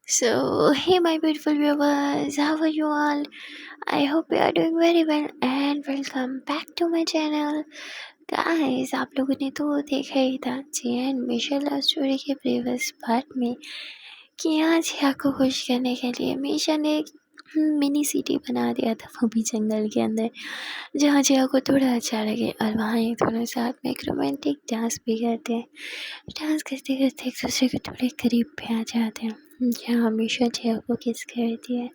So, hey, my beautiful viewers, how are you all? I hope you are doing very well and welcome back to my channel. Guys, आप लोगों ने तो देखा ही था जियान Michel love story के previous part में कि यहाँ जिया को खुश करने के लिए मीशा ने एक मिनी सिटी बना दिया था, वो भी जंगल के अंदर, जहाँ जिया को थोड़ा अच्छा लगे। और वहाँ एक दोनों साथ में एक रोमांटिक डांस भी करते हैं। डांस करते करते एक दूसरे के थोड़े करीब पे आ जाते हैं। जहाँ हमेशा जिया को किस करती है,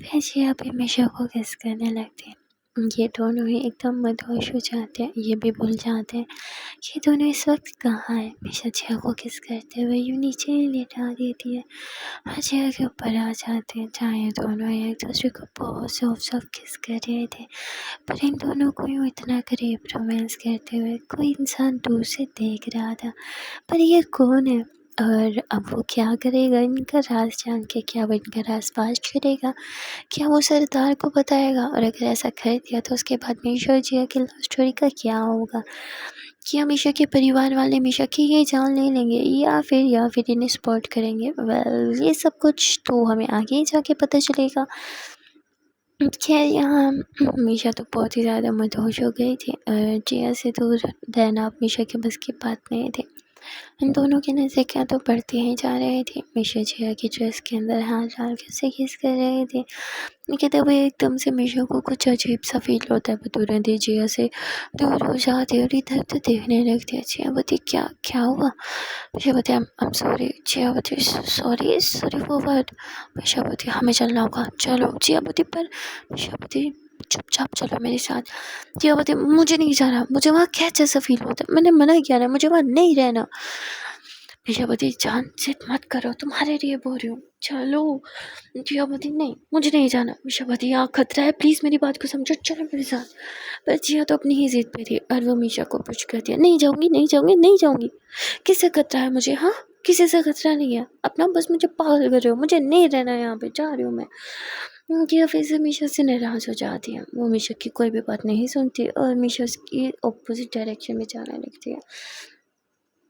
फिर जिया भी हमेशा को किस करने लगती है। ये दोनों ही एकदम मदहोश हो जाते हैं, ये भी भूल जाते हैं कि दोनों इस वक्त कहाँ है। हमेशा जिया को किस करते हुए यूँ नीचे ही लेटा देती है और जिया के ऊपर आ जाते हैं, जहाँ ये दोनों एक दूसरे को बहुत सॉफ्ट किस कर रहे थे। पर इन दोनों को यूँ इतना करीब रोमांस करते हुए कोई इंसान दूर से देख रहा था, पर ये कौन है और अब वो क्या करेगा इनका राज जान के? क्या वो इनका राज फाश करेगा? क्या वो सरदार को बताएगा? और अगर ऐसा कर दिया तो उसके बाद मीशा और जिया की लव स्टोरी का क्या होगा? क्या मीशा के परिवार वाले मीशा की ये जान ले लेंगे या फिर इन्हें सपोर्ट करेंगे? वेल, ये सब कुछ तो हमें आगे ही जाके पता चलेगा। खैर, यहाँ मीशा तो बहुत ही ज़्यादा मदहोश हो गई थी और जिया से दूर रहना अब मीशा के बस की बात नहीं थी। इन दोनों की नज़दीकियाँ तो बढ़ती ही जा रही थी। मीशा जिया की ड्रेस के अंदर हाथ डाल के उसे किस कर रहे थे, लेकिन तब एकदम से मीशा को कुछ अजीब सा फील होता है। वो तुरंत ही जिया से दूर हो जाती है और इधर उधर देखने लगती है। जिया बोलती, क्या क्या हुआ? मीशा बोलती, आई एम सॉरी। जिया बोलती, sorry sorry for what? Misha बोलती, हमें चलना होगा, चलो। जिया बोलती, पर मीशा बोलती, चुपचाप चलो मेरे साथ। जिया बोलती, मुझे नहीं जाना, मुझे वहाँ कैद जैसा फील होता है, मैंने मना किया ना, मुझे वहाँ नहीं रहना। मीशा बोलती, जान जिद मत करो, तुम्हारे लिए बोल रही हूँ, चलो। जिया बोलती, नहीं मुझे नहीं जाना। मीशा बोलती, यहाँ खतरा है, प्लीज़ मेरी बात को समझो, चलो मेरे साथ। पर जिया तो अपनी ही जिद पे थी और वो मीशा को पुश कर दिया, नहीं जाऊँगी नहीं जाऊँगी नहीं जाऊँगी। किससे खतरा है मुझे? हाँ, किसी से खतरा नहीं है, अपना बस मुझे पागल कर रहे हो, मुझे नहीं रहना यहाँ पे, जा रही हूँ मैं। जिया फिर से मीशा से नाराज़ हो जाती है। वो मीशा की कोई भी बात नहीं सुनती और मीशा उसकी अपोजिट डायरेक्शन में जाने लगती है।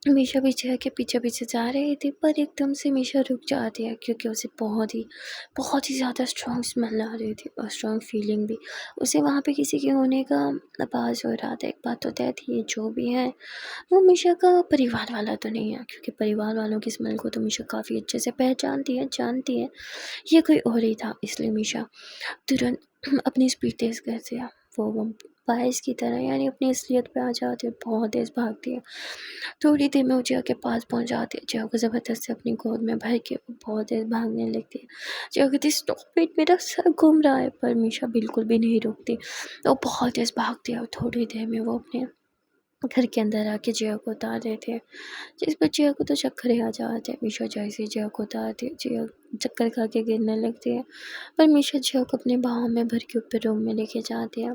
मीशा भी जिया के पीछे पीछे जा रही थी, पर एकदम से मीशा रुक जाती है क्योंकि उसे बहुत ही ज़्यादा स्ट्रॉन्ग स्मेल आ रही थी और स्ट्रॉन्ग फीलिंग भी। उसे वहाँ पे किसी के होने का आभास हो रहा था। एक बात तो तय थी, ये जो भी है वो मीशा का परिवार वाला तो नहीं है, क्योंकि परिवार वालों की स्मेल को तो मीशा काफ़ी अच्छे से पहचानती है, जानती है। ये कोई और ही था, इसलिए मीशा तुरंत अपनी स्पीड तेज़ कर दिया। वो बारिश की तरह यानी अपनी असलियत पे आ जाती है, बहुत तेज़ भागती है। थोड़ी देर में वो जिया के पास पहुंच जाती है। जिया को ज़बरदस्ती अपनी गोद में भर के वो बहुत तेज़ भागने लगती है। जिया कहती, स्टॉप इट, मेरा सर घूम रहा है। पर मीशा बिल्कुल भी नहीं रुकती, वो बहुत तेज़ भागती है और थोड़ी देर में वो अपने घर के अंदर आके जिया को उतार देते हैं, जिस पर जिया को तो चक्कर ही आ जाते हैं। मीशा जैसे ही जिया को उतारती है, जिया चक्कर खा के गिरने लगती है, पर मीशा जिया को अपने बाहों में भर के ऊपर रूम में लेके जाती है,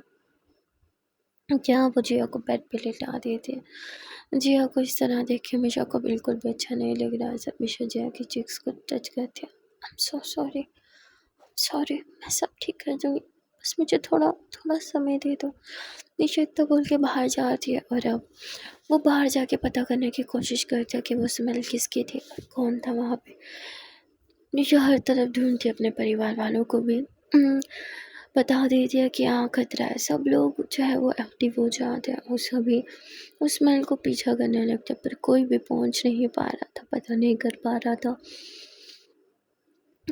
जहाँ वो जिया को बेड पे लेटा देती है। जिया को इस तरह देख के मीशा को बिल्कुल भी अच्छा नहीं लग रहा है। जब मीशा जिया की चिक्स को टच करती है, I am so sorry, sorry, मैं सब ठीक कर दूँगी, बस मुझे थोड़ा थोड़ा समय दे दो। मीशा इतना बोल के बाहर जाती है और अब वो बाहर जाके पता करने की कोशिश करती है कि वो स्मेल किसकी थी और कौन था वहाँ पे। मीशा हर तरफ ढूंढती है, अपने परिवार वालों को भी बता देती है कि यहाँ खतरा है। सब लोग जो है वो एक्टिव हो जाते हैं और सभी उस स्मेल को पीछा करने लगते हैं, पर कोई भी पहुँच नहीं पा रहा था, पता नहीं कर पा रहा था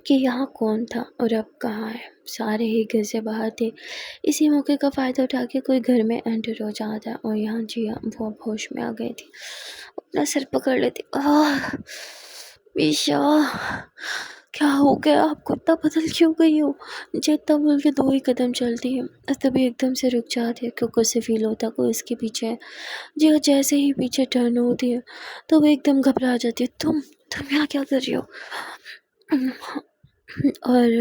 कि यहाँ कौन था और अब कहाँ है। सारे ही घर से बाहर थे। इसी मौके का फ़ायदा उठा के कोई घर में एंटर हो जाता है और यहाँ जिया वो अब होश में आ गई थी, अपना सर पकड़ लेती, मीशा क्या हो गया आपको, इतना बदल क्यों गई हो? जितना बोल के दो ही कदम चलती है और तभी एकदम से रुक जाती है क्योंकि उसे फील होता है कोई उसके पीछे है। जी जैसे ही पीछे टर्न होती है तो वो एकदम घबरा जाती है, तुम यहाँ क्या कर रही हो? और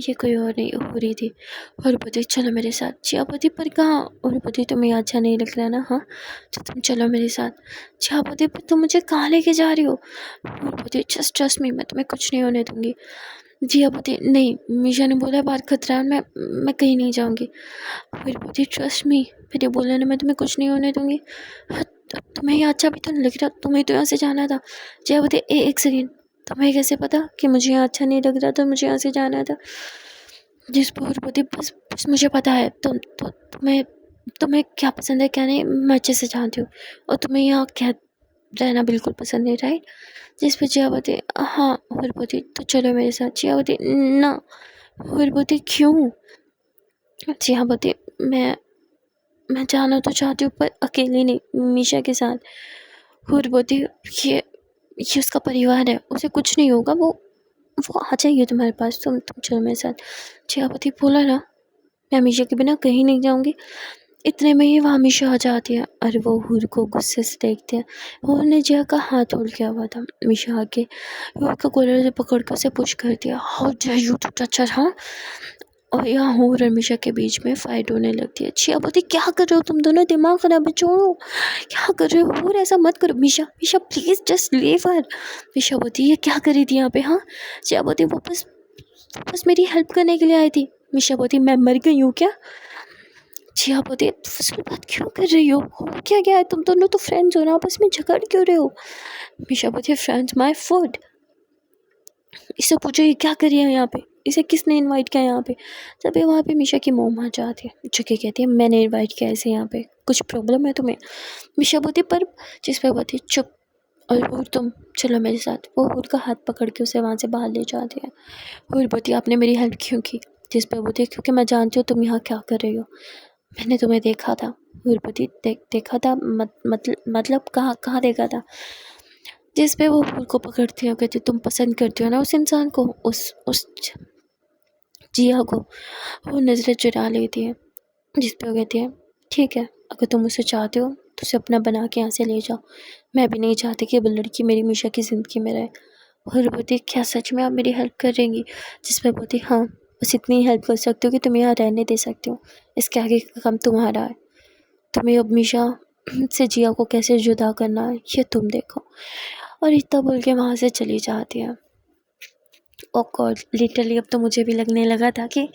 ये कोई और नहीं हो रही थी। और बोलती, चलो मेरे साथ। जिया बोलती, पर कहाँ? और बोलती, तुम्हें अच्छा नहीं लग रहा ना? हाँ, तो तुम चलो मेरे साथ। जिया बोलती, पर तुम मुझे कहाँ लेके जा रही हो? और बोलती, जस्ट ट्रस्ट मी, मैं तुम्हें कुछ नहीं होने दूँगी। जिया बोलती, नहीं, मीशा ने बोला बाहर खतरा है, मैं कहीं नहीं जाऊँगी। फिर बोलती, ट्रस्ट मी, फिर ये बोला ना मैं तुम्हें कुछ नहीं होने दूँगी। हाँ, तुम्हें ये अच्छा भी तो नहीं लग रहा, तुम्हें तो यहाँ से जाना था। जिया बोलती, एक सेकेंड, तुम्हें कैसे पता कि मुझे यहाँ अच्छा नहीं लग रहा था, मुझे यहाँ से जाना था? जिस पूर्ववती बस मुझे पता है तुम्हें तुम्हें क्या पसंद है क्या नहीं मैं अच्छे से जानती हूँ, और तुम्हें यहाँ क्या रहना बिल्कुल पसंद नहीं, राइट? जिस पे जियावती, हाँ पूर्ववती तो चलो मेरे साथ। जियावती ना। पूर्ववती क्यों? जियावती मैं जाना तो चाहती हूँ पर अकेली नहीं, मीशा के साथ। पूर्ववती ये उसका परिवार है, उसे कुछ नहीं होगा, वो आ जाइए तुम्हारे पास, तुम चलो मेरे साथ। जियावती बोला ना, मैं मीशा के बिना कहीं नहीं जाऊंगी। इतने में ही वहाँ मीशा आ जाती है और वो हूर को गुस्से से देखते हैं। हूर ने जिया का हाथ होल्ड किया हुआ था। मीशा आके हूर का कॉलर से पकड़ कर उसे पुश कर दिया। How dare you to touch her, हाँ? और यहाँ हूर और मीशा के बीच में फाइट होने लगती है। जियावती क्या कर रहे हो तुम दोनों? दिमाग खराब है, छोड़ो। क्या कर रहे हो हूर? ऐसा मत करो। Misha Misha please just leave her. Misha बोलती ये क्या करी थी यहाँ पे, हाँ? जियावती वो बस मेरी हेल्प करने के लिए आई थी। मीशा बोलती मैं मर गई हूँ क्या? जियावती फिर बात क्यों कर रही हो क्या गया है? तुम दोनों तो फ्रेंड्स हो ना, आपस में झगड़ क्यों रहे हो? मीशा बोलती फ्रेंड्स माय फूड। इससे पूछो ये क्या कर रही है यहाँ पे, इसे किसने इनवाइट किया यहाँ पे? तभी वहाँ पे मीशा की मोम आ जाती है, जो कि कहती है मैंने इनवाइट किया इसे यहाँ पे, कुछ प्रॉब्लम है तुम्हें? मीशा बोलती पर, जिस पे बोलती चुप, और हूर तुम चलो मेरे साथ। वो हूर का हाथ पकड़ के उसे वहाँ से बाहर ले जाती है। हूर बोलती आपने मेरी हेल्प क्यों की? जिस पे बोलती क्योंकि मैं जानती हूँ तुम यहाँ क्या कर रही हो, मैंने तुम्हें देखा था। हूरपति देखा था मतलब कहाँ देखा था? जिस पे वो फूल को पकड़ती है, कहती तुम पसंद करती हो ना उस इंसान को, उस जिया को। वो नज़रें चुरा लेती है। जिस पे वो कहती है ठीक है, अगर तुम उसे चाहते हो तो उसे अपना बना के यहाँ से ले जाओ। मैं भी नहीं चाहती कि वो लड़की मेरी मीशा की ज़िंदगी में रहे। और बोलती क्या सच में आप मेरी हेल्प करेंगी? जिस पे बोलती हाँ, बस इतनी हेल्प कर सकती हो कि तुम यहाँ रहने दे सकती हो, इसके आगे का काम तुम्हारा है। तुम्हें अब मीशा से जिया को कैसे जुदा करना है ये तुम देखो। और इतना बोल के वहाँ से चली जाती है। ओ गॉड, लिटरली अब तो मुझे भी लगने लगा था कि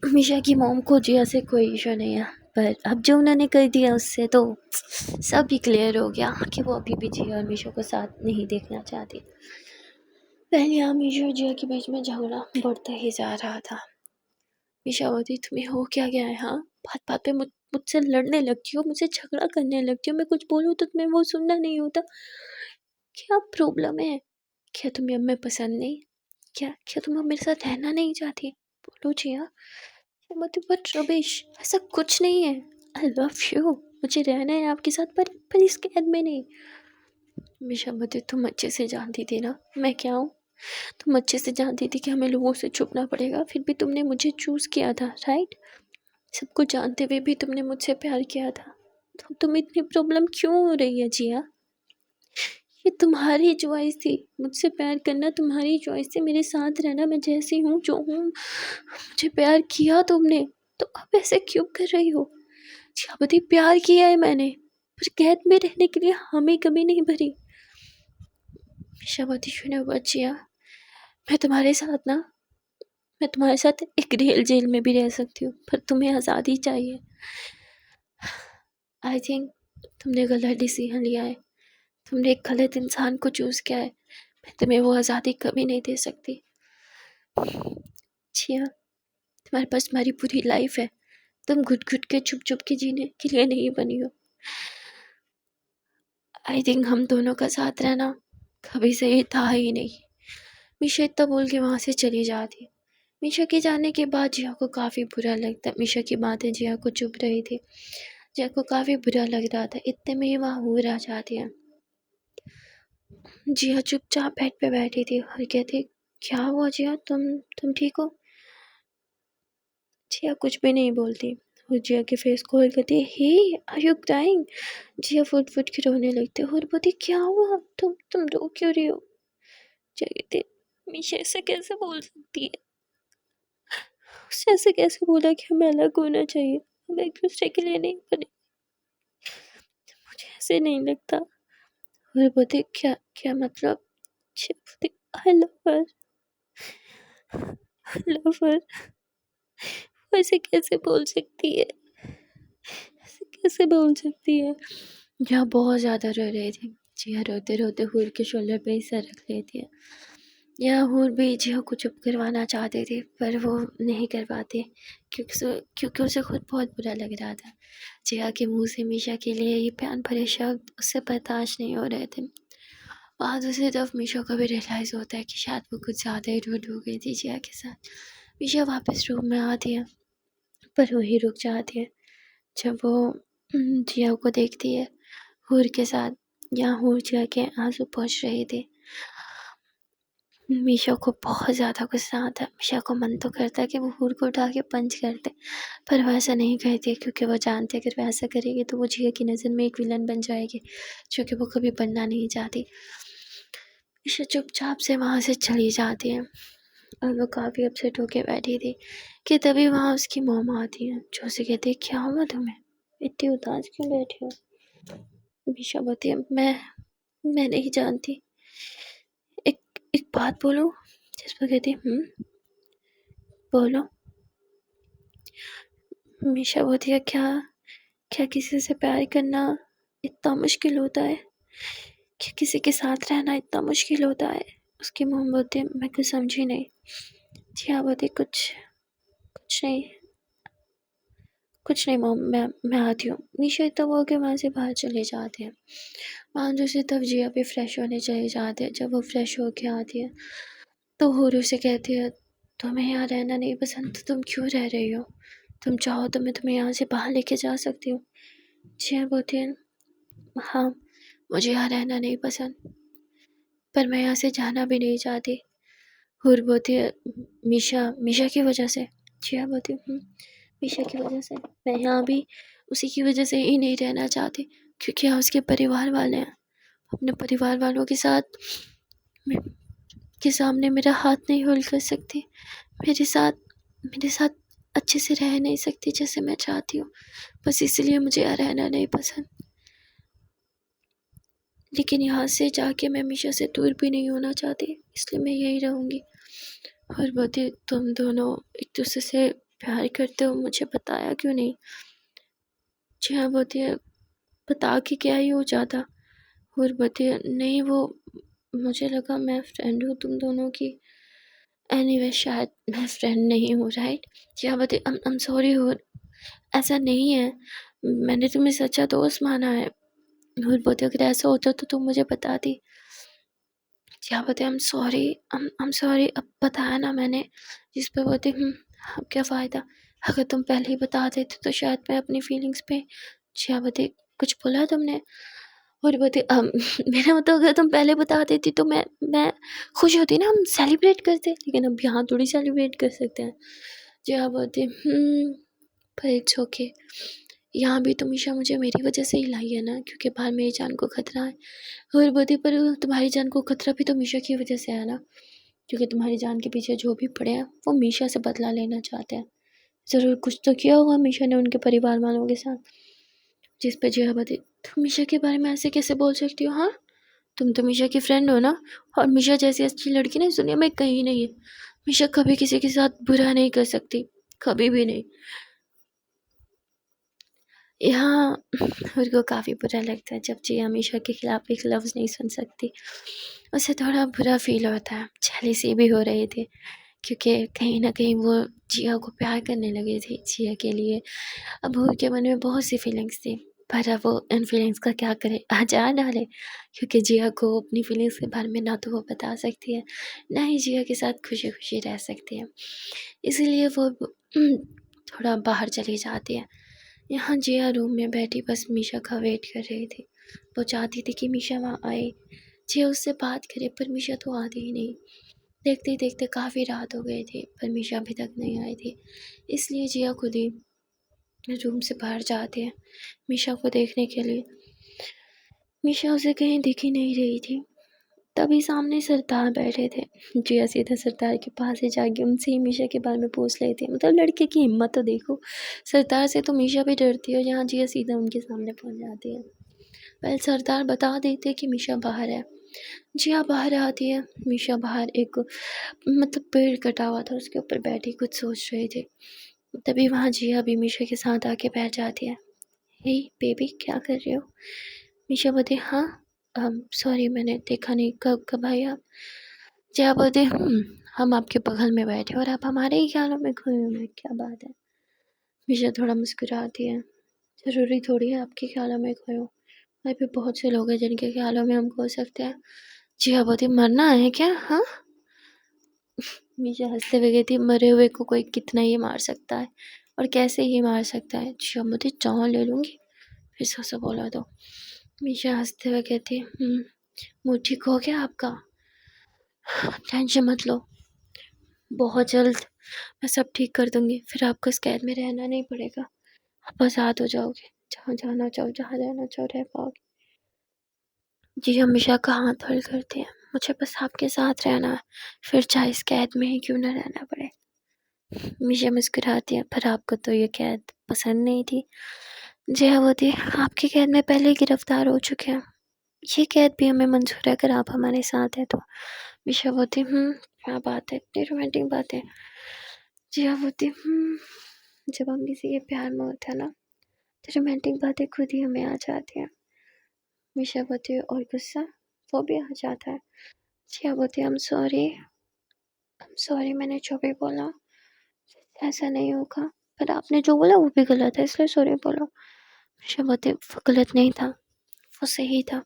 मीशा की मॉम को जिया से कोई इशू नहीं है, पर अब जो उन्होंने कर दिया उससे तो सब ही क्लियर हो गया कि वो अभी भी जिया और मीशा को साथ नहीं देखना चाहती। पहले यहाँ मीशा और जिया के बीच में झगड़ा बढ़ता ही जा रहा था। मीशा बोलती तुम्हें हो क्या गया है, हाँ? बात बात पे मुझसे लड़ने लगती हो, मुझसे झगड़ा करने लगती हो, मैं कुछ बोलूँ तो तुम्हें वो सुनना नहीं होता। क्या प्रॉब्लम है? क्या तुम्हें अब मैं पसंद नहीं? क्या तुम अब मेरे साथ रहना नहीं चाहती? बोलो जिया। मत बट रबिश, ऐसा कुछ नहीं है। आई लव यू, मुझे रहना है आपके साथ, पर इस कैद में नहीं। मीशा बोलती तुम अच्छे से जानती थी ना मैं क्या हूँ, तुम अच्छे से जानती थी कि हमें लोगों से छुपना पड़ेगा, फिर भी तुमने मुझे चूज़ किया था, राइट? सब कुछ जानते हुए भी तुमने मुझसे प्यार किया था, तो तुम्हें इतनी प्रॉब्लम क्यों हो रही है जिया? ये तुम्हारी चॉइस थी, मुझसे प्यार करना तुम्हारी चॉइस थी, मेरे साथ रहना मैं जैसी हूँ जो हूँ। मुझे प्यार किया तुमने, तो अब ऐसे क्यों कर रही हो? जियापति प्यार किया है मैंने, पर कैद में रहने के लिए हमें कभी नहीं भरी। शाबाती सुने बच्चिया, मैं तुम्हारे साथ ना, मैं तुम्हारे साथ एक रियल जेल में भी रह सकती हूँ, पर तुम्हें आज़ादी चाहिए। आई थिंक तुमने गलत डिसीजन लिया है, तुमने एक गलत इंसान को चूज़ किया है। मैं तुम्हें वो आज़ादी कभी नहीं दे सकती। जिया, तुम्हारे पास तुम्हारी पूरी लाइफ है, तुम घुट घुट के छुप छुप के जीने के लिए नहीं बनी हो। आई थिंक हम दोनों का साथ रहना कभी सही था ही नहीं। मीशा इतना बोल के वहाँ से चली जाती। मीशा के जाने के बाद जिया को काफ़ी बुरा लगता। मीशा की बातें जिया को चुभ रही थी, जिया को काफ़ी बुरा लग रहा था। इतने में ही वहाँ हूर आ जाती है। जिया चुपचाप बेड पे बैठी थी और कहती क्या हुआ जिया, तुम ठीक हो? जिया कुछ भी नहीं बोलती। वो जिया के फेस को होल्ड करती है। Hey are you crying? Jiya फुट फुट के रोने लगती है और बोलती क्या हुआ, तुम रो क्यों रही हो? जिया कहती मीशा ऐसे कैसे बोल सकती है, उसने ऐसे कैसे बोला कि हमें अलग होना चाहिए, हम एक दूसरे के लिए नहीं बने, मुझे ऐसे नहीं लगता। और बोलती क्या क्या मतलब? I love her, I love हर। ऐसे कैसे बोल सकती है, ऐसे कैसे बोल सकती है? जहाँ बहुत ज़्यादा रो रही थी, जिया रोते रोते हूर के शोल्डर पे ही सर रख लेती है। या और भी जिया को चुप करवाना चाहते थे पर वो नहीं कर पाते क्योंकि उसे खुद बहुत बुरा लग रहा था। जिया के मुंह से मीशा के लिए ये प्यार भरे शब्द उससे बर्दाश्त नहीं हो रहे थे। वहाँ दूसरी तरफ मीशा को भी रियलाइज़ होता है कि शायद वो कुछ ज़्यादा ही रूड हो गई थी जिया के साथ। मीशा वापस रूम में आती है पर वही रुक जाती है जब वो जिया को देखती है हूर के साथ। यहाँ हूर जिया के आंसू पहुँच रहे थे। मीशा को बहुत ज़्यादा गुस्सा आता है। मीशा को मन तो करता है कि वो हूर को उठा के पंच कर दे पर वो ऐसा नहीं करती क्योंकि वो जानती है अगर वो ऐसा करेगी तो वो जिया की नज़र में एक विलन बन जाएगी जो कि वो कभी बनना नहीं चाहती। मीशा चुपचाप से वहाँ से चली जाती है और वो काफ़ी अपसेट होके बैठी थी कि तभी वहाँ उसकी मॉम आती है जो उसे कहती है क्या हुआ तुम्हें, इतनी उदास क्यों बैठी हो। मीशा बोलती है मैं नहीं जानती, एक एक बात बोलो। जिस पर कहती है बोलो। मीशा बोलती है क्या क्या किसी से प्यार करना इतना मुश्किल होता है, क्या किसी के साथ रहना इतना मुश्किल होता है। उसकी मॉम बोलती है मैं कुछ समझी नहीं। जी हाँ बोलती कुछ कुछ नहीं मॉम, मैं आती हूँ। मीशा इतना वो के वहाँ से बाहर चले जाते हैं। वहाँ दूसरी तरफ जिया भी फ्रेश होने चले जाते हैं। जब वो फ्रेश होके आती है तो होरू से कहती है तुम्हें यहाँ रहना नहीं पसंद तो तुम क्यों रह रही हो, तुम चाहो तो मैं तुम्हें यहाँ से बाहर लेके जा सकती हूँ। जिया बोलती है हाँ मुझे यहाँ रहना नहीं पसंद पर मैं यहाँ से जाना भी नहीं चाहती। हूर बोलती है मीशा की वजह से। जिया बोलती है मीशा की वजह से मैं यहाँ भी उसी की वजह से ही नहीं रहना चाहती क्योंकि यहाँ उसके परिवार वाले हैं। अपने परिवार वालों के साथ के सामने मेरा हाथ नहीं होल्ड कर सकती, मेरे साथ अच्छे से रह नहीं सकती जैसे मैं चाहती हूँ। बस इसलिए मुझे यहाँ रहना नहीं पसंद, लेकिन यहाँ से जाके मैं मीशा से दूर भी नहीं होना चाहती इसलिए मैं यहीं रहूँगी। और बोलती तुम दोनों एक दूसरे से प्यार करते हो मुझे बताया क्यों नहीं। जी हाँ बोलती है बता के क्या ही हो जाता। और बोलती है नहीं वो मुझे लगा मैं फ्रेंड हूँ तुम दोनों की। एनीवे शायद मैं फ्रेंड नहीं हूँ राइट। जी हाँ बोलती आई एम सॉरी हो, ऐसा नहीं है, मैंने तुम्हें सच्चा दोस्त माना है। और बोलती अगर ऐसा होता तो तुम मुझे बताती। क्या बोलते आई एम सॉरी अब बताया ना मैंने। जिस पर बोलते अब क्या फ़ायदा, अगर तुम पहले ही बता देते तो शायद मैं अपनी फीलिंग्स पे। क्या बोलते कुछ बोला तुमने। और बोलते मेरा मतलब अगर तुम पहले बता देती तो मैं खुश होती ना, हम सेलिब्रेट करते, लेकिन अब यहाँ थोड़ी सेलिब्रेट कर सकते हैं। क्या बोलते पर इट्स ओके, यहाँ भी तो मीशा मुझे मेरी वजह से ही लाई है ना क्योंकि बाहर मेरी जान को खतरा है। और बोलती पर तुम्हारी जान को खतरा भी तो मीशा की वजह से है ना, क्योंकि तुम्हारी जान के पीछे जो भी पड़े हैं वो मीशा से बदला लेना चाहते हैं। ज़रूर कुछ तो किया होगा मीशा ने उनके परिवार वालों के साथ। जिस पर जिया बोलती तुम मीशा के बारे में ऐसे कैसे बोल सकती हो। हाँ तुम तो मीशा की फ्रेंड हो ना, और मीशा जैसी अच्छी लड़की ना इस दुनिया में कहीं नहीं है। मीशा कभी किसी के साथ बुरा नहीं कर सकती, कभी भी नहीं। यहाँ उनको काफ़ी बुरा लगता है जब जिया मीशा के खिलाफ एक लफ्ज़ नहीं सुन सकती। उसे थोड़ा बुरा फील होता है, जेलसी भी हो रही थी क्योंकि कहीं ना कहीं वो जिया को प्यार करने लगी थी जिया के लिए। अब उनके मन में बहुत सी फीलिंग्स थी पर अब वो इन फीलिंग्स का क्या करे, आजार डाले, क्योंकि जिया को अपनी फीलिंग्स के बारे में ना तो वो बता सकती है ना ही जिया के साथ खुशी खुशी रह सकती है। इसीलिए वो थोड़ा बाहर चली जाती है। यहाँ जिया रूम में बैठी बस मीशा का वेट कर रही थी। वो चाहती थी कि मीशा वहाँ आए, जिया उससे बात करे पर मीशा तो आती ही नहीं। देखते देखते काफ़ी रात हो गई थी पर मीशा अभी तक नहीं आई थी। इसलिए जिया खुद ही रूम से बाहर जाते हैं मीशा को देखने के लिए। मीशा उसे कहीं दिख ही नहीं रही थी। तभी सामने सरदार बैठे थे। जिया सीधा सरदार के पास ही जाके उनसे ही मीशा के बारे में पूछ रही थी। मतलब लड़के की हिम्मत तो देखो, सरदार से तो मीशा भी डरती है और यहाँ जिया सीधा उनके सामने पहुँच जाती है। पहले सरदार बता देते कि मीशा बाहर है। जिया बाहर आती है। मीशा बाहर एक मतलब पेड़ कटा हुआ था उसके ऊपर बैठी कुछ सोच रही थी। तभी वहाँ जिया भी मीशा के साथ आके बैठ जाती है। हे बेबी क्या कर रहे हो। मीशा बोलती हाँ सॉरी मैंने देखा नहीं, कब कब आई आप। जया बोलती हम आपके बगल में बैठे और आप हमारे ही ख्यालों में खोए हुए हैं, क्या बात है। मीशा थोड़ा मुस्कुराती है, ज़रूरी थोड़ी है आपके ख्यालों में खोए हो, वहीं पे बहुत से लोग हैं जिनके ख्यालों में हम खो सकते हैं। जया बोलती मरना है क्या, हाँ। मीशा हंसते हुए कहती मरे हुए को कोई कितना ही मार सकता है और कैसे ही मार सकता है। जया बोलती जान ले लूँगी फिर से बोला तो। मीशा हंसते हुए कहती मुँह ठीक हो गया आपका, टेंशन मत लो, बहुत जल्द मैं सब ठीक कर दूंगी, फिर आपको इस कैद में रहना नहीं पड़ेगा, आप आज़ाद हो जाओगे, जहाँ जाना चाहो जहाँ रहना चाहो रह पाओगे। जी हमेशा का हाथ हल करते हैं, मुझे बस आपके साथ रहना है, फिर चाहे इस कैद में ही क्यों ना रहना पड़े। मीशा मुस्कुराती है, पर आपको तो ये कैद पसंद नहीं थी। जया बोलती आपकी कैद में पहले ही गिरफ्तार हो चुके हैं, ये कैद भी हमें मंजूर है अगर आप हमारे साथ हैं तो। मीशा बोलती क्या बात है, इतनी रोमांटिक बात है। जया बोलती जब हम किसी के प्यार में होते हैं ना तो रोमांटिक बातें खुद ही हमें आ जाती हैं। मीशा बोलती है और गुस्सा वो भी आ जाता है। जया बोलती आई एम सॉरी मैंने जो भी बोला ऐसा नहीं होगा, पर आपने जो बोला वो भी गलत है इसलिए सॉरी बोला। मीशा बोलती वो गलत नहीं था, वो सही था,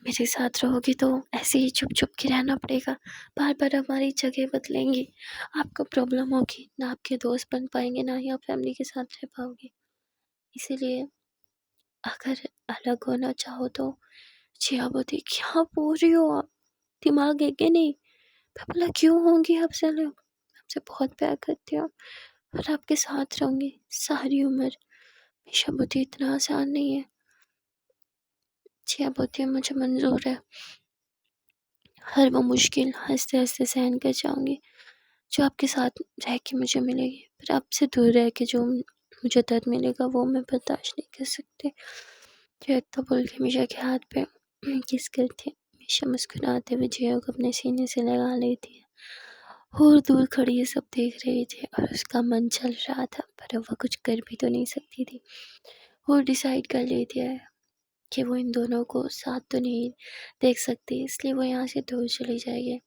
मेरे साथ रहोगी तो ऐसे ही चुप चुप के रहना पड़ेगा, बार बार हमारी जगह बदलेंगी, आपको प्रॉब्लम होगी, ना आपके दोस्त बन पाएंगे ना ही आप फैमिली के साथ रह पाओगे, इसीलिए अगर अलग होना चाहो तो। जिया बोलती क्या बोल रही हो आप, दिमाग है कि नहीं। मैं बोला क्यों होंगी आपसे अलग, आपसे बहुत प्यार करती हूँ और आपके साथ रहूँगी सारी उम्र। मीशा बोलती इतना आसान नहीं है। जिया बोलती है मुझे मंजूर है, हर वो मुश्किल हंसते हंसते सहन कर जाऊँगी जो आपके साथ रह के मुझे मिलेगी, पर आपसे दूर रह के जो मुझे दर्द मिलेगा वो मैं बर्दाश्त नहीं कर सकती। जिया तो बोल के मीशा के हाथ पे किस करती है। मीशा मुस्कुराते हुए जिया को अपने सीने से लगा लेती है और दूर खड़ी ये सब देख रही थी और उसका मन चल रहा था, पर वह कुछ कर भी तो नहीं सकती थी। और डिसाइड कर लेती है कि वो इन दोनों को साथ तो नहीं देख सकती, इसलिए वो यहाँ से दूर चली जाएगी।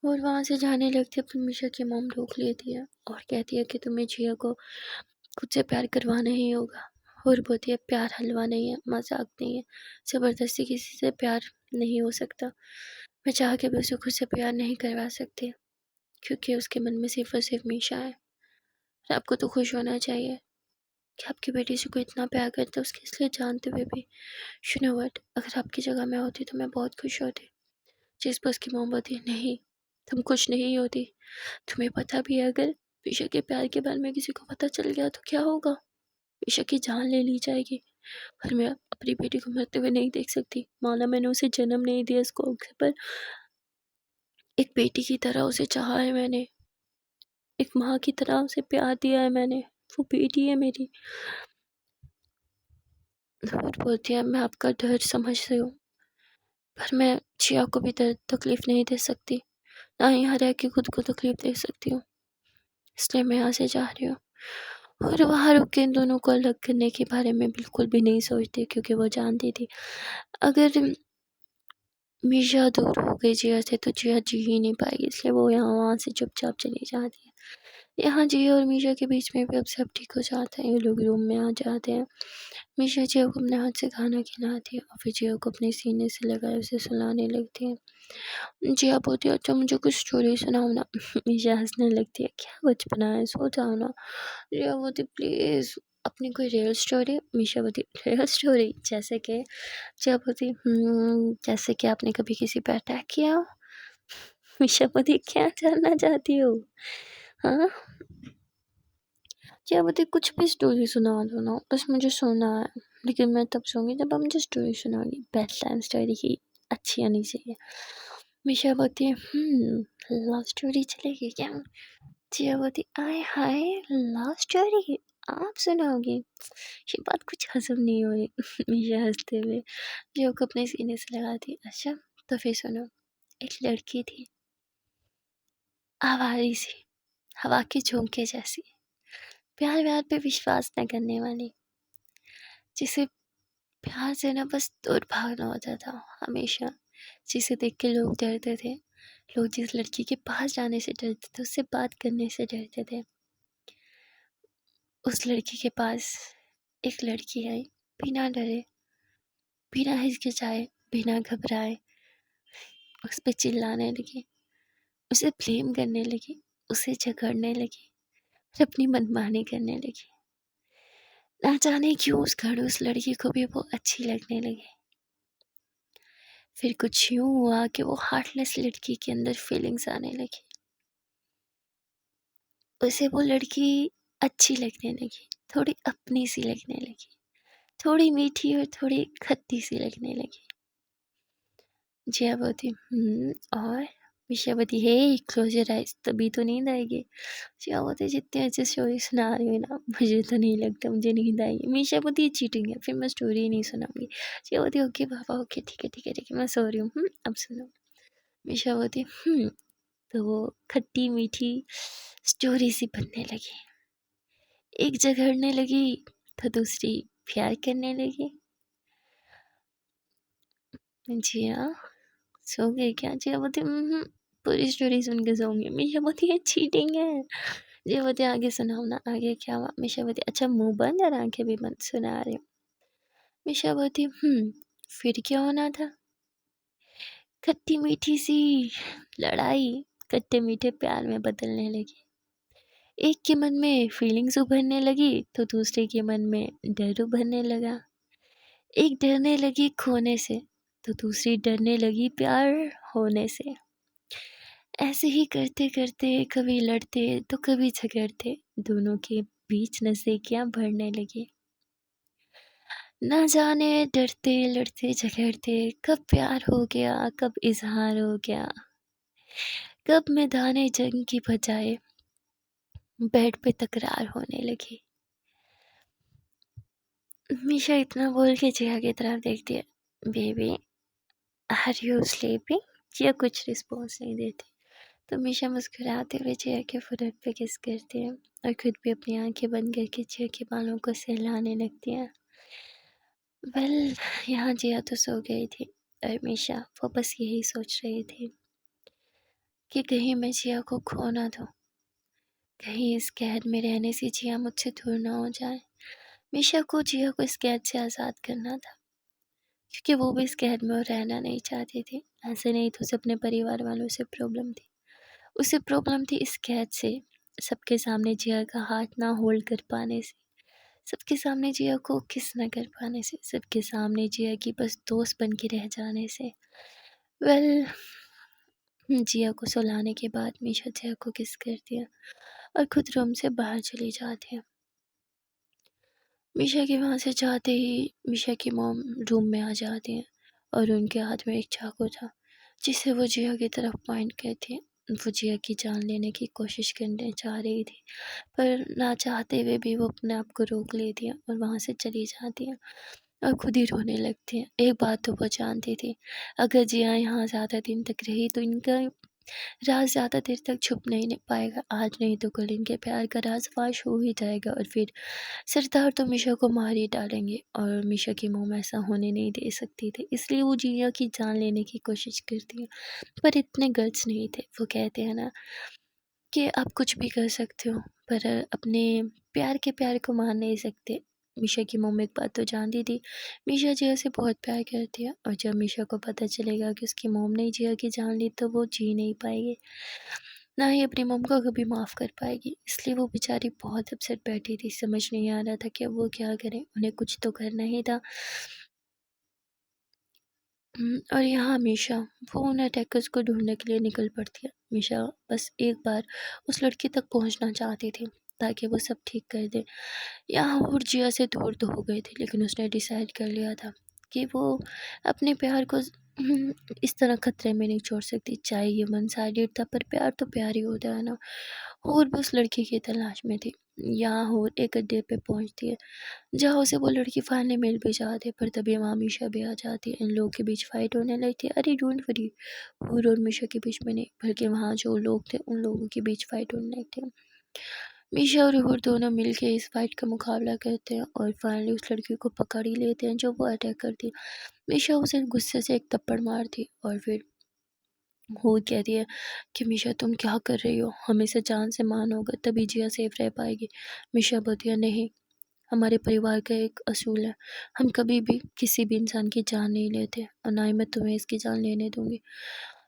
और वहाँ से जाने लगती है पर मीशा की मॉम रोक लेती है और कहती है कि तुम्हें जिया को खुद से प्यार करवाना ही होगा। और बोलती है प्यार हलवा नहीं है, मजाक नहीं है, ज़बरदस्ती किसी से प्यार नहीं हो सकता, मैं चाह के भी उसे खुद से प्यार नहीं करवा सकती क्योंकि उसके मन में सिर्फ और सिर्फ मीशा है। और आपको तो खुश होना चाहिए कि आपकी बेटी से कोई इतना प्यार करता है, उसके इसलिए जानते हुए भी। यू नो व्हाट, अगर आपकी जगह मैं होती तो मैं बहुत खुश होती। जिस पर उसकी मॉम बोलती नहीं तुम खुश नहीं होती, तुम्हें पता भी है अगर मीशा के प्यार के बारे में किसी को पता चल गया तो क्या होगा, मीशा की जान ले ली जाएगी। और मैं अपनी बेटी को मरते हुए नहीं देख सकती, माना मैंने उसे जन्म नहीं दिया इसको, पर एक बेटी की तरह उसे चाहा है मैंने, एक माँ की तरह उसे प्यार दिया है मैंने, वो बेटी है मेरी। और बोलती है मैं आपका दर्द समझ रही हूँ, पर मैं जिया को भी दर्द तकलीफ नहीं दे सकती, ना ही यहाँ रह के खुद को तकलीफ दे सकती हूँ, इसलिए मैं यहाँ से जा रही हूँ। और वहाँ रुक के इन दोनों को अलग करने के बारे में बिल्कुल भी नहीं सोचती क्योंकि वो जानती थी अगर मीशा दूर हो गई जिया से तो जिया जी ही नहीं पाएगी, इसलिए वो यहाँ वहाँ से चुपचाप चली जाती है। यहाँ जिया और मीशा के बीच में भी अब सब ठीक हो जाता है, ये लोग रूम में आ जाते हैं। मीशा जिया को अपने हाथ से खाना खिलाती है और फिर जिया को अपने सीने से लगाए उसे सुलाने लगती है। जिया बोलती है अच्छा मुझे कुछ स्टोरी सुनाओ ना। मीशा हंसने लगती है क्या बचपना है, सो जाओ ना। जिया बोलती प्लीज़ अपनी कोई रियल स्टोरी। मीशा बोलती रियल स्टोरी जैसे कि। जिया बोलती जैसे कि आपने कभी किसी पे अटैक किया हो। मीशा बोलती क्या जानना चाहती हो, हाँ। जिया बोलती कुछ भी स्टोरी सुना दो ना, बस मुझे सोना है, लेकिन मैं तब सोऊंगी जब आप मुझे स्टोरी सुनाओगी, बेड टाइम स्टोरी की अच्छी आनी चाहिए। मीशा बोलती लव स्टोरी चलेगी क्या। जिया बोलती आय हाय लव स्टोरी आप सुनाओगी, ये बात कुछ हजम नहीं हो रही। मीशा हंसते हुए जिया को अपने सीने से लगाती अच्छा तो फिर सुनो। एक लड़की थी आवारी सी, हवा के झोंके जैसी, प्यार व्यार पे विश्वास न करने वाली, जिसे प्यार से ना बस दूर भागना होता था हमेशा, जिसे देख के लोग डरते थे, लोग जिस लड़की के पास जाने से डरते थे, उससे बात करने से डरते थे, उस लड़की के पास एक लड़की आई, बिना डरे, बिना हिचकिचाए, बिना घबराए, उस पे चिल्लाने लगी, उसे ब्लेम करने लगी, उसे झगड़ने लगी और अपनी मनमानी करने लगी। ना जाने क्यों उस खड़ूस लड़की को भी वो अच्छी लगने लगी। फिर कुछ यूं हुआ कि वो हार्टलेस लड़की के अंदर फीलिंग्स आने लगी, उसे वो लड़की अच्छी लगने लगी, थोड़ी अपनी सी लगने लगी, थोड़ी मीठी और थोड़ी खट्टी सी लगने लगी। जया बोलती और मिशा बोलती हे क्लोज योर आइज, तभी तो नींद आएगी। जया बोलती जितनी अच्छी स्टोरी सुना रही हूँ ना, मुझे तो नहीं लगता मुझे नींद आएगी। मिशा बोलती ये चीटिंग है, फिर मैं स्टोरी ही नहीं सुनाऊंगी। जया बोलती ओके पापा ओके, ठीक है ठीक है ठीक है, मैं सो रही हूँ, अब सुनो। मिशा बोलती तो वो खट्टी मीठी स्टोरी सी बनने लगी, एक झगड़ने लगी तो दूसरी प्यार करने लगी। जी हाँ, सो गई क्या? जिया बोलती पूरी स्टोरी सुन के सोऊंगी। मीशा बोलती है चीटिंग है। जिया बोलती आगे सुनाओ ना, आगे क्या हुआ? मीशा बोलती अच्छा मुंह बंद और आंखें भी बंद, सुना रही हूँ। मीशा बोलती फिर क्या होना था? खट्टी मीठी सी लड़ाई खट्टे मीठे प्यार में बदलने लगी। एक के मन में फीलिंग्स उभरने लगी तो दूसरे के मन में डर उभरने लगा। एक डरने लगी खोने से तो दूसरी डरने लगी प्यार होने से। ऐसे ही करते करते कभी लड़ते तो कभी झगड़ते, दोनों के बीच नज़दीकियां बढ़ने लगी। ना जाने डरते लड़ते झगड़ते कब प्यार हो गया, कब इजहार हो गया, कब मैदाने जंग की बजाय बेड पे तकरार होने लगी। मीशा इतना बोल के जिया की तरफ देखती है, बेबी आर यू स्लीपिंग? जिया कुछ रिस्पॉन्स नहीं देती, तो मीशा मुस्कुराते हुए जिया के फोrehead पे किस करती है और खुद भी अपनी आंखें बंद करके जिया के बालों को सहलाने लगती है। वेल, यहाँ जिया तो सो गई थी और मीशा वो बस यही सोच रही थी कि कहीं मैं जिया को खो ना दूँ, कहीं इस कैद में रहने से जिया मुझसे दूर ना हो जाए। मीशा को जिया को इस कैद से आज़ाद करना था, क्योंकि वो भी इस कैद में रहना नहीं चाहती थी। ऐसे नहीं तो उसे अपने परिवार वालों से प्रॉब्लम थी, उसे प्रॉब्लम थी इस कैद से, सबके सामने जिया का हाथ ना होल्ड कर पाने से, सबके सामने जिया को किस न कर पाने से, सबके सामने जिया की बस दोस्त बन के रह जाने से। वेल, जिया को सुलाने के बाद मीशा जिया को किस करती है और खुद रूम से बाहर चली जाती है। मीशा के वहाँ से जाते ही मीशा की मॉम रूम में आ जाती है और उनके हाथ में एक चाकू था, जिसे वो जिया की तरफ पॉइंट करती है। वो जिया की जान लेने की कोशिश करने जा रही थी, पर ना चाहते हुए भी वो अपने आप को रोक लेती है और वहाँ से चली जाती है और खुद ही रोने लगती है। एक बात तो वो जानती थी, अगर जिया यहाँ ज़्यादा दिन तक रही तो इनका राज ज़्यादा देर तक छुप नहीं पाएगा। आज नहीं तो कल इनके प्यार का राज फाश हो ही जाएगा और फिर सरदार तो मीशा को मार ही डालेंगे और मीशा की मोम ऐसा होने नहीं दे सकती थी। इसलिए वो जिया की जान लेने की कोशिश करती है, पर इतने गट्स नहीं थे। वो कहते हैं ना कि आप कुछ भी कर सकते हो, पर अपने प्यार को मान नहीं सकते। मीशा की मोम एक बात तो जानती थी, मीशा जिया से बहुत प्यार करती है और जब मीशा को पता चलेगा कि उसकी मोम ने जिया की जान ली तो वो जी नहीं पाएगी, ना ही अपनी मम को कभी माफ़ कर पाएगी। इसलिए वो बेचारी बहुत अपसेट बैठी थी, समझ नहीं आ रहा था कि वो क्या करें, उन्हें कुछ तो करना ही था। और यहाँ मीशा वो उन अटैकर्स को ढूंढने के लिए निकल पड़ती है। मीशा बस एक बार उस लड़की तक पहुँचना चाहती थी ताकि वो सब ठीक कर दे। यहाँ वो जिया से दूर तो हो गए थे, लेकिन उसने डिसाइड कर लिया था कि वो अपने प्यार को इस तरह खतरे में नहीं छोड़ सकती। चाहे ये वन साइडेड था, पर प्यार तो प्यार ही होता है ना। और भी उस लड़की की तलाश में थी। यहाँ और एक अड्डे पे पहुँचती है जहाँ उसे वो लड़की फाइनली मिल भी जाती है, पर तभी वहाँ मीशा भी आ जाती है। इन लोगों के बीच फाइट होने लगती है। अरे डोंट वरी, हूर और मीशा के बीच में नहीं, बल्कि वहाँ जो लोग थे उन लोगों के बीच फाइट होने लगती है। मीशा और हूर दोनों मिलके इस फाइट का मुकाबला करते हैं और फाइनली उस लड़की को पकड़ ही लेते हैं जो वो अटैक करती है। मीशा उसे गुस्से से एक थप्पड़ मारती और फिर वो कहती है कि मीशा तुम क्या कर रही हो, हमें से जान से मान होगा तभी जिया सेफ रह पाएगी। मीशा बोलती है नहीं, हमारे परिवार का एक असूल है, हम कभी भी किसी भी इंसान की जान नहीं लेते और ना ही मैं तुम्हें इसकी जान लेने दूंगी।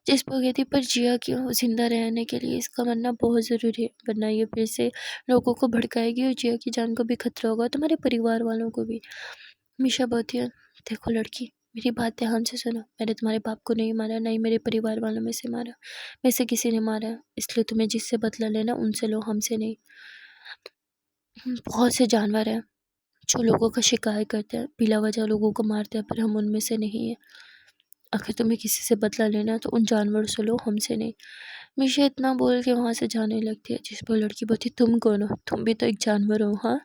जिस पर कहती पर जिया क्यों जिंदा रहने के लिए इसका मरना बहुत ज़रूरी है, वरना ये फिर से लोगों को भड़काएगी और जिया की जान को भी खतरा होगा, तुम्हारे परिवार वालों को भी। मीशा बोलती है देखो लड़की, मेरी बात ध्यान से सुनो, मैंने तुम्हारे बाप को नहीं मारा, ना ही मेरे परिवार वालों में से मारा, में से किसी ने मारा है। इसलिए तुम्हें जिससे बदला लेना उनसे लो, हमसे नहीं। बहुत से जानवर हैं जो लोगों का शिकार करते हैं, बिला वजह लोगों को मारते हैं, पर हम उनमें से नहीं है। अगर तुम्हें किसी से बदला लेना है तो उन जानवरों से लो, हमसे नहीं। मीशा इतना बोल के वहाँ से जाने लगती है, जिस पर लड़की बोलती तुम कौन हो, तुम भी तो एक जानवर हो। हाँ,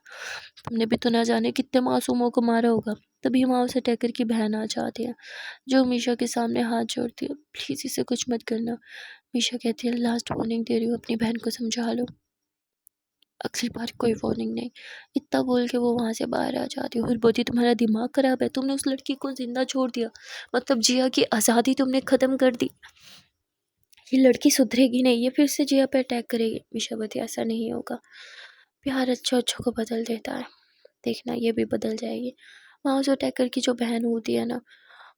तुमने भी तो ना जाने कितने मासूमों को मारा होगा। तभी वहाँ उसे टैकर की बहन आ जाती है, जो मीशा के सामने हाथ जोड़ती है, प्लीज़ इसे कुछ मत करना। मीशा कहती है लास्ट वार्निंग दे रही हूँ, अपनी बहन को समझा लो, अगली बार कोई वार्निंग नहीं। इतना बोल के वो वहाँ से बाहर आ जाती है और बोलती तुम्हारा दिमाग खराब है, तुमने उस लड़की को जिंदा छोड़ दिया, मतलब जिया की आज़ादी तुमने ख़त्म कर दी। ये लड़की सुधरेगी नहीं, ये फिर से जिया पे अटैक करेगी। मीशा बोलती ऐसा नहीं होगा, प्यार अच्छों अच्छों को बदल देता है, देखना ये भी बदल जाएगी। वहाँ उस अटैकर की जो बहन होती है ना,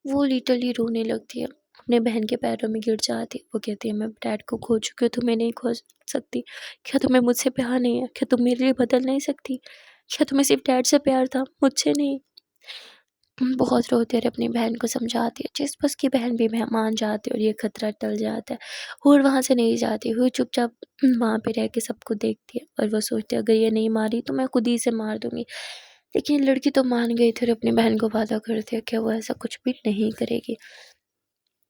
वो लिटरली रोने लगती है, अपने बहन के पैरों में गिर जाती है। वो कहती है मैं डैड को खो चुकी हूँ, तुम्हें नहीं खो सकती। क्या तुम्हें मुझसे प्यार नहीं है? क्या तुम मेरे लिए बदल नहीं सकती? क्या तुम्हें सिर्फ डैड से प्यार था, मुझसे नहीं? बहुत रोती है और अपनी बहन को समझाती है, जिस बस की बहन भी मान जाती है और ये खतरा टल जाता है। और वहाँ से नहीं जाती, वो चुपचाप वहाँ पे रह के सबको देखती है और वो सोचती है अगर ये नहीं मारी तो मैं खुद ही से मार दूंगी। लेकिन लड़की तो मान गई थी और अपनी बहन को वादा करती है कि वो ऐसा कुछ भी नहीं करेगी।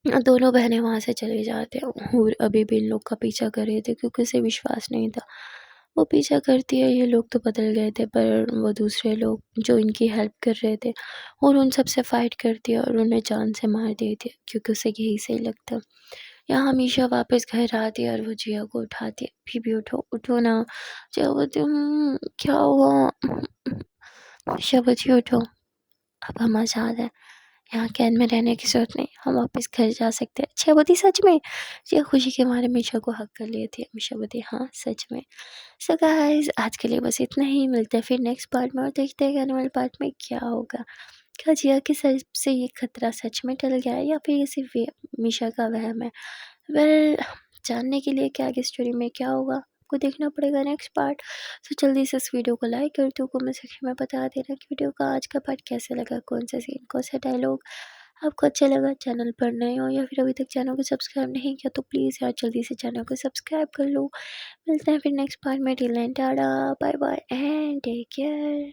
दोनों बहनें वहाँ से चले जाते हैं और अभी भी इन लोग का पीछा कर रहे थे क्योंकि उसे विश्वास नहीं था। वो पीछा करती है, ये लोग तो बदल गए थे पर वो दूसरे लोग जो इनकी हेल्प कर रहे थे, और उन सब से फाइट करती है और उन्हें जान से मार देती है क्योंकि उसे यही सही लगता है। यहाँ हमेशा वापस घर आती है और वो जिया को उठाती है, भी उठो उठो ना। जिया बोलती क्या हुआ? शबजी उठो, अब हम आज़ाद हैं, यहाँ कैद में रहने की ज़रूरत नहीं, हम वापस घर जा सकते हैं। शियावती सच में? जिया खुशी के मारे मीशा को हक कर लेती है। मीशा बोलती है हाँ सच में। सो गाइस आज के लिए बस इतना ही, मिलते हैं फिर नेक्स्ट पार्ट में और देखते हैं कि आने वाले पार्ट में क्या होगा। क्या जिया के सर से ये खतरा सच में टल गया है या फिर ये सिर्फ मीशा का वहम है? वेल, जानने के लिए कि आगे स्टोरी में क्या होगा आपको देखना पड़ेगा नेक्स्ट पार्ट। तो जल्दी से इस वीडियो को लाइक कर दो, कमेंट सेक्शन में बता देना कि वीडियो का आज का पार्ट कैसे लगा, कौन सा सीन, कौन सा डायलॉग आपको अच्छा लगा। चैनल पर नए हो या फिर अभी तक चैनल को सब्सक्राइब नहीं किया तो प्लीज़ यार जल्दी से चैनल को सब्सक्राइब कर लो। मिलते हैं फिर नेक्स्ट पार्ट में, till then tata bye bye and take care.